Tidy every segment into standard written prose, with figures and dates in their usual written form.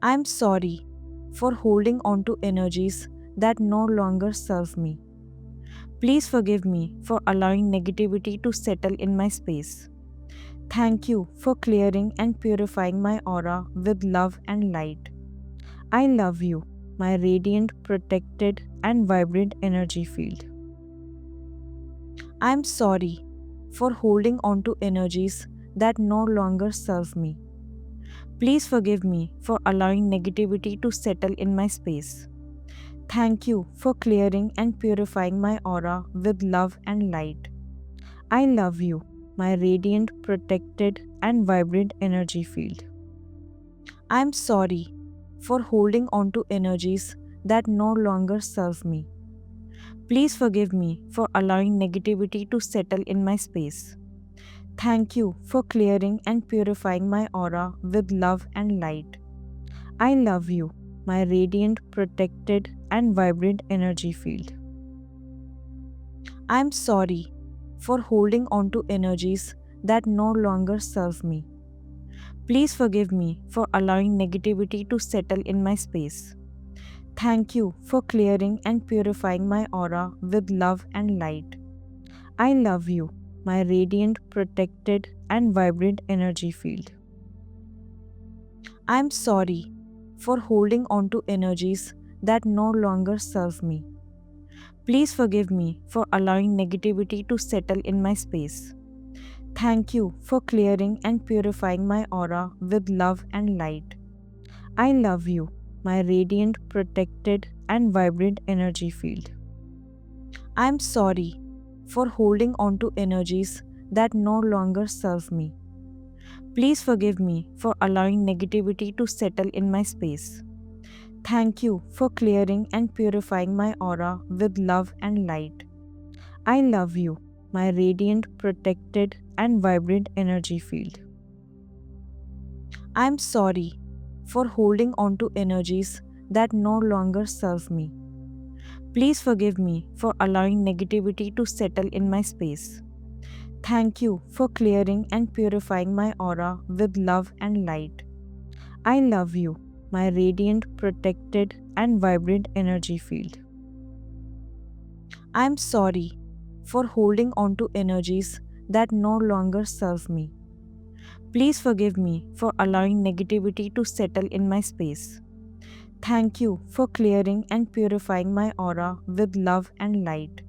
I'm sorry for holding on to energies that no longer serve me. Please forgive me for allowing negativity to settle in my space. Thank you for clearing and purifying my aura with love and light. I love you, my radiant, protected, and vibrant energy field. I'm sorry for holding on to energies that no longer serve me. Please forgive me for allowing negativity to settle in my space. Thank you for clearing and purifying my aura with love and light. I love you, my radiant, protected, and vibrant energy field. I'm sorry for holding on to energies that no longer serve me. Please forgive me for allowing negativity to settle in my space. Thank you for clearing and purifying my aura with love and light. I love you, my radiant, protected, and vibrant energy field. I'm sorry for holding on to energies that no longer serve me. Please forgive me for allowing negativity to settle in my space. Thank you for clearing and purifying my aura with love and light. I love you, my radiant, protected, and vibrant energy field. I'm sorry for holding on to energies that no longer serve me. Please forgive me for allowing negativity to settle in my space. Thank you for clearing and purifying my aura with love and light. I love you, my radiant, protected, and vibrant energy field. I'm sorry for holding on to energies that no longer serve me. Please forgive me for allowing negativity to settle in my space. Thank you for clearing and purifying my aura with love and light. I love you, my radiant, protected, and vibrant energy field. I'm sorry for holding on to energies that no longer serve me. Please forgive me for allowing negativity to settle in my space. Thank you for clearing and purifying my aura with love and light. I love you, my radiant, protected, and vibrant energy field. I'm sorry for holding on to energies that no longer serve me. Please forgive me for allowing negativity to settle in my space. Thank you for clearing and purifying my aura with love and light.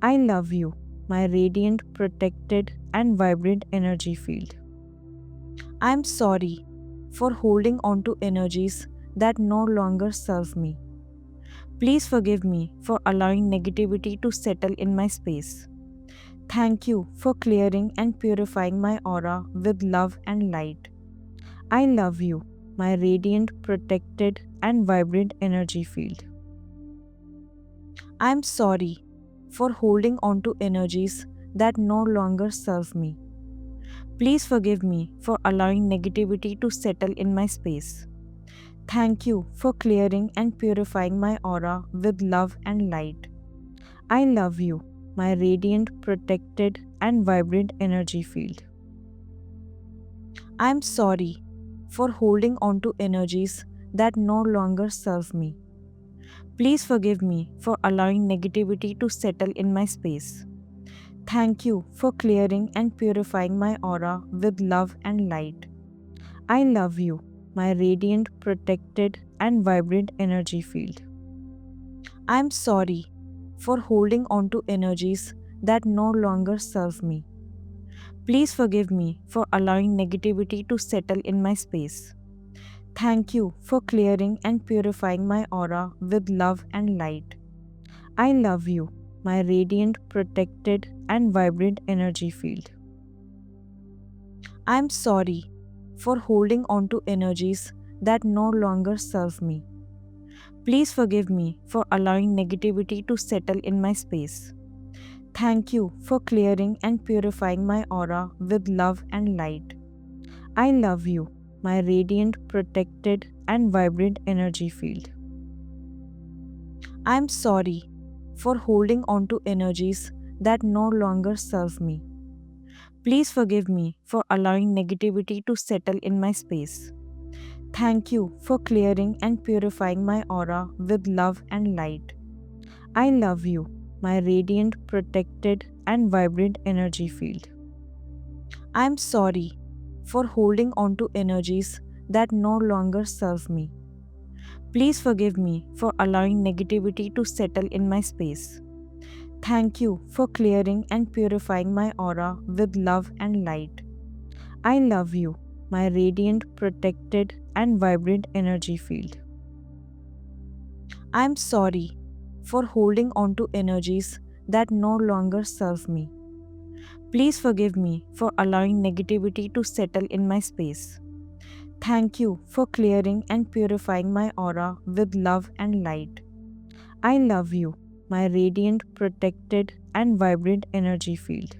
I love you, my radiant, protected, and vibrant energy field. I'm sorry for holding on to energies that no longer serve me. Please forgive me for allowing negativity to settle in my space. Thank you for clearing and purifying my aura with love and light. I love you, my radiant, protected, and vibrant energy field. I'm sorry for holding on to energies that no longer serve me. Please forgive me for allowing negativity to settle in my space. Thank you for clearing and purifying my aura with love and light. I love you, my radiant, protected, and vibrant energy field. I'm sorry for holding on to energies that no longer serve me. Please forgive me for allowing negativity to settle in my space. Thank you for clearing and purifying my aura with love and light. I love you, my radiant, protected, and vibrant energy field. I'm sorry for holding on to energies that no longer serve me. Please forgive me for allowing negativity to settle in my space. Thank you for clearing and purifying my aura with love and light. I love you, my radiant, protected, and vibrant energy field. I'm sorry for holding on to energies that no longer serve me. Please forgive me for allowing negativity to settle in my space. Thank you for clearing and purifying my aura with love and light. I love you, my radiant, protected, and vibrant energy field. I'm sorry for holding on to energies that no longer serve me. Please forgive me for allowing negativity to settle in my space. Thank you for clearing and purifying my aura with love and light. I love you, my radiant, protected, and vibrant energy field. I am sorry for holding on to energies that no longer serve me. Please forgive me for allowing negativity to settle in my space. Thank you for clearing and purifying my aura with love and light. I love you, my radiant, protected, and vibrant energy field. I am sorry for holding on to energies that no longer serve me. Please forgive me for allowing negativity to settle in my space. Thank you for clearing and purifying my aura with love and light. I love you, my radiant, protected, and vibrant energy field.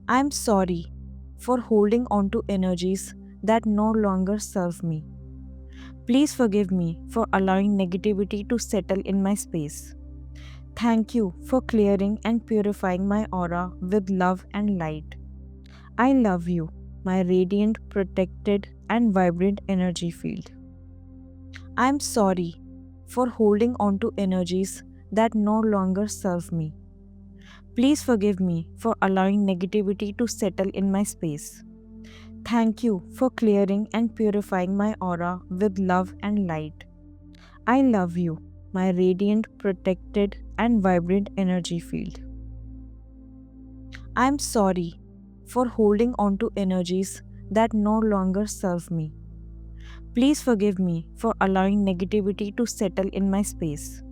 I am sorry for holding on to energies that no longer serve me. Please forgive me for allowing negativity to settle in my space. Thank you for clearing and purifying my aura with love and light. I love you, my radiant, protected, and vibrant energy field. I am sorry for holding on to energies that no longer serve me. Please forgive me for allowing negativity to settle in my space. Thank you for clearing and purifying my aura with love and light. I love you, my radiant, protected, and vibrant energy field. I am sorry for holding on to energies that no longer serve me. Please forgive me for allowing negativity to settle in my space.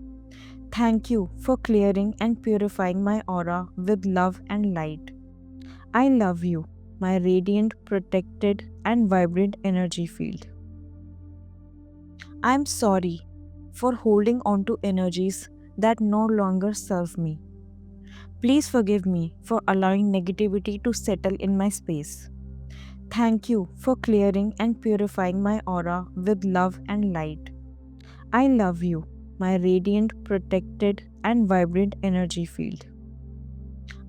Thank you for clearing and purifying my aura with love and light. I love you, my radiant, protected, and vibrant energy field. I am sorry for holding on to energies that no longer serve me. Please forgive me for allowing negativity to settle in my space. Thank you for clearing and purifying my aura with love and light. I love you, my radiant, protected, and vibrant energy field.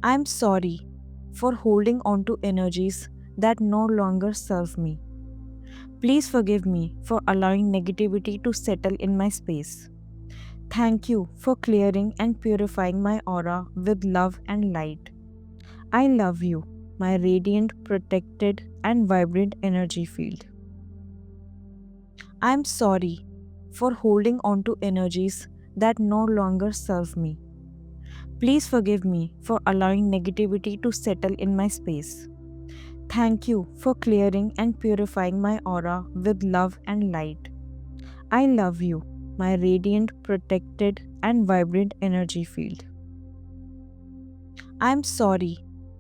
I am sorry for holding on to energies that no longer serve me. Please forgive me for allowing negativity to settle in my space. Thank you for clearing and purifying my aura with love and light. I love you, my radiant, protected, and vibrant energy field. I am sorry for holding on to energies that no longer serve me. Please forgive me for allowing negativity to settle in my space. Thank you for clearing and purifying my aura with love and light. I love you, my radiant, protected, and vibrant energy field. I am sorry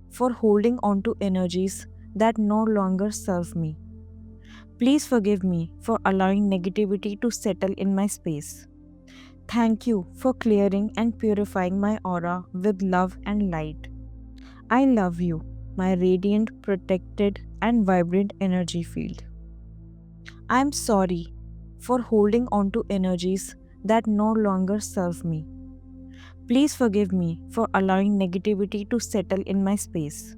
for holding on to energies that no longer serve me. Please forgive me for allowing negativity to settle in my space. Thank you for clearing and purifying my aura with love and light. I love you, my radiant, protected, and vibrant energy field. I am sorry for holding on to energies that no longer serve me. Please forgive me for allowing negativity to settle in my space.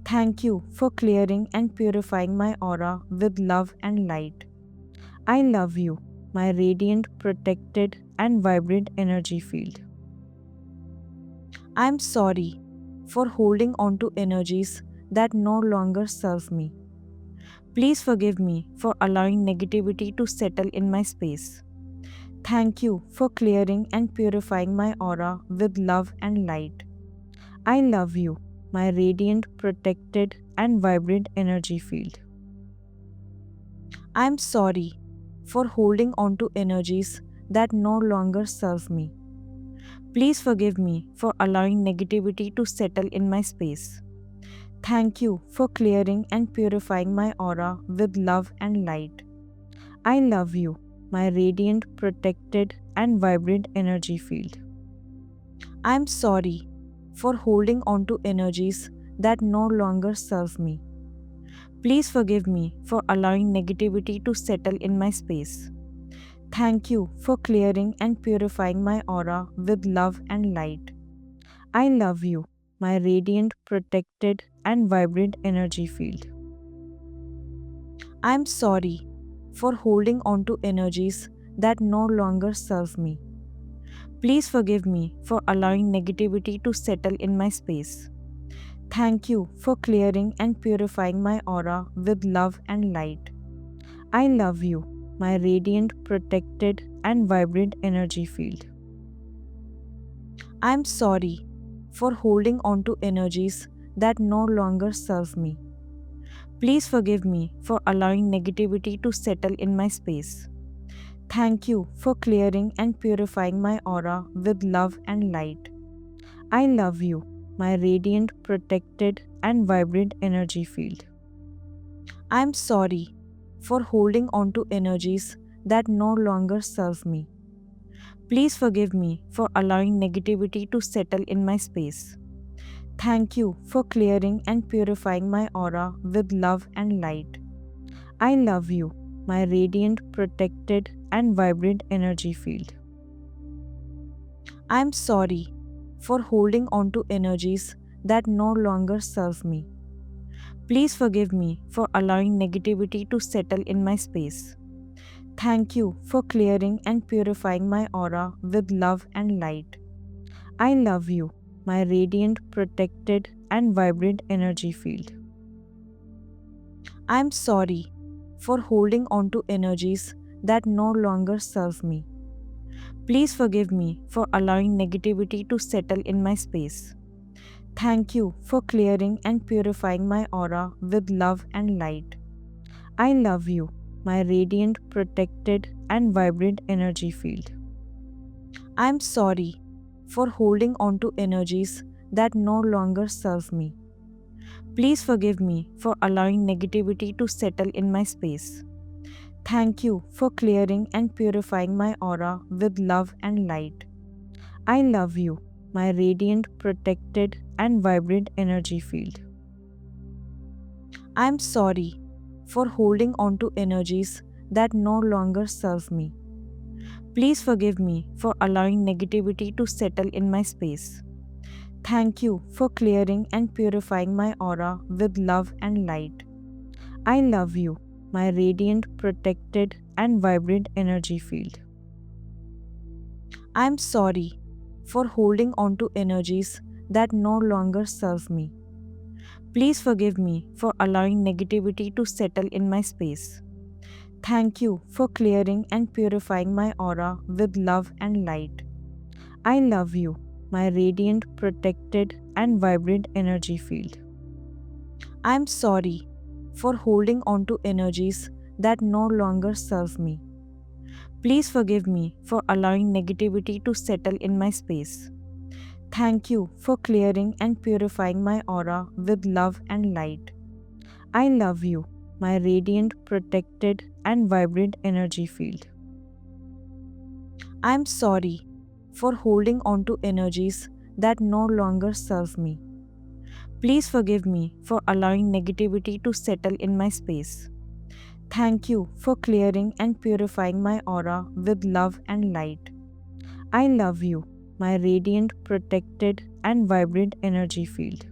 Thank you for clearing and purifying my aura with love and light. I love you, my radiant, protected, and vibrant energy field. I am sorry for holding on to energies that no longer serve me. Please forgive me for allowing negativity to settle in my space. Thank you for clearing and purifying my aura with love and light. I love you, my radiant, protected, and vibrant energy field. I am sorry for holding on to energies that no longer serve me. Please forgive me for allowing negativity to settle in my space. Thank you for clearing and purifying my aura with love and light. I love you, my radiant, protected, and vibrant energy field. I am sorry for holding on to energies that no longer serve me. Please forgive me for allowing negativity to settle in my space. Thank you for clearing and purifying my aura with love and light. I love you, my radiant, protected, and vibrant energy field. I'm sorry for holding on to energies that no longer serve me. Please forgive me for allowing negativity to settle in my space. Thank you for clearing and purifying my aura with love and light. I love you, my radiant, protected, and vibrant energy field. I'm sorry for holding on to energies that no longer serve me. Please forgive me for allowing negativity to settle in my space. Thank you for clearing and purifying my aura with love and light. I love you, my radiant, protected, and vibrant energy field. I'm sorry for holding on to energies that no longer serve me. Please forgive me for allowing negativity to settle in my space. Thank you for clearing and purifying my aura with love and light. I love you, my radiant, protected, and vibrant energy field. I'm sorry for holding on to energies that no longer serve me. Please forgive me for allowing negativity to settle in my space. Thank you for clearing and purifying my aura with love and light. I love you, my radiant, protected, and vibrant energy field. I'm sorry for holding on to energies that no longer serve me. Please forgive me for allowing negativity to settle in my space. Thank you for clearing and purifying my aura with love and light. I love you, my radiant, protected, and vibrant energy field. I'm sorry for holding on to energies that no longer serve me. Please forgive me for allowing negativity to settle in my space. Thank you for clearing and purifying my aura with love and light. I love you, my radiant, protected, and vibrant energy field. I'm sorry for holding on to energies that no longer serve me. Please forgive me for allowing negativity to settle in my space. Thank you for clearing and purifying my aura with love and light. I love you, my radiant, protected, and vibrant energy field. I'm sorry for holding on to energies that no longer serve me. Please forgive me for allowing negativity to settle in my space. Thank you for clearing and purifying my aura with love and light. I love you, my radiant, protected, and vibrant energy field. I'm sorry for holding on to energies that no longer serve me. Please forgive me for allowing negativity to settle in my space. Thank you for clearing and purifying my aura with love and light. I love you, my radiant, protected, and vibrant energy field. I'm sorry for holding on to energies that no longer serve me. Please forgive me for allowing negativity to settle in my space. Thank you for clearing and purifying my aura with love and light. I love you, my radiant, protected, and vibrant energy field.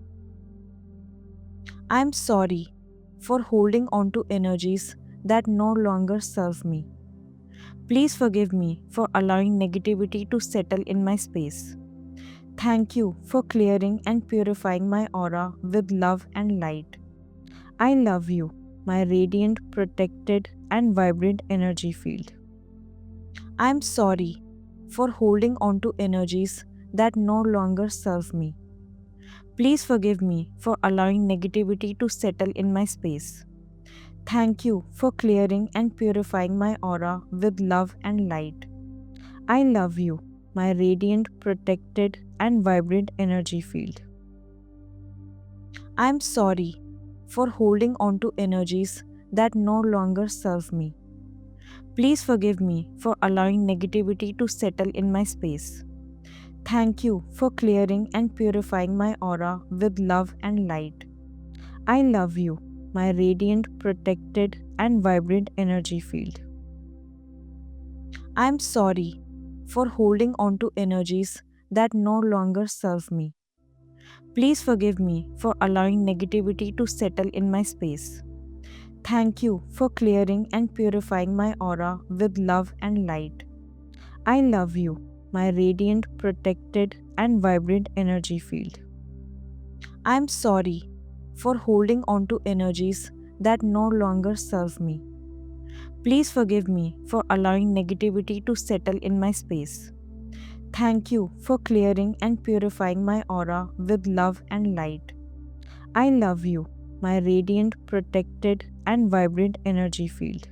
I'm sorry for holding on to energies that no longer serve me. Please forgive me for allowing negativity to settle in my space. Thank you for clearing and purifying my aura with love and light. I love you, my radiant, protected, and vibrant energy field. I'm sorry for holding on to energies that no longer serve me. Please forgive me for allowing negativity to settle in my space. Thank you for clearing and purifying my aura with love and light. I love you, my radiant, protected, and vibrant energy field. I'm sorry for holding on to energies that no longer serve me. Please forgive me for allowing negativity to settle in my space. Thank you for clearing and purifying my aura with love and light. I love you, my radiant, protected, and vibrant energy field. I'm sorry for holding on to energies that no longer serve me. Please forgive me for allowing negativity to settle in my space. Thank you for clearing and purifying my aura with love and light. I love you, my radiant, protected, and vibrant energy field. I am sorry for holding on to energies that no longer serve me. Please forgive me for allowing negativity to settle in my space. Thank you for clearing and purifying my aura with love and light. I love you, my radiant, protected, and vibrant energy field.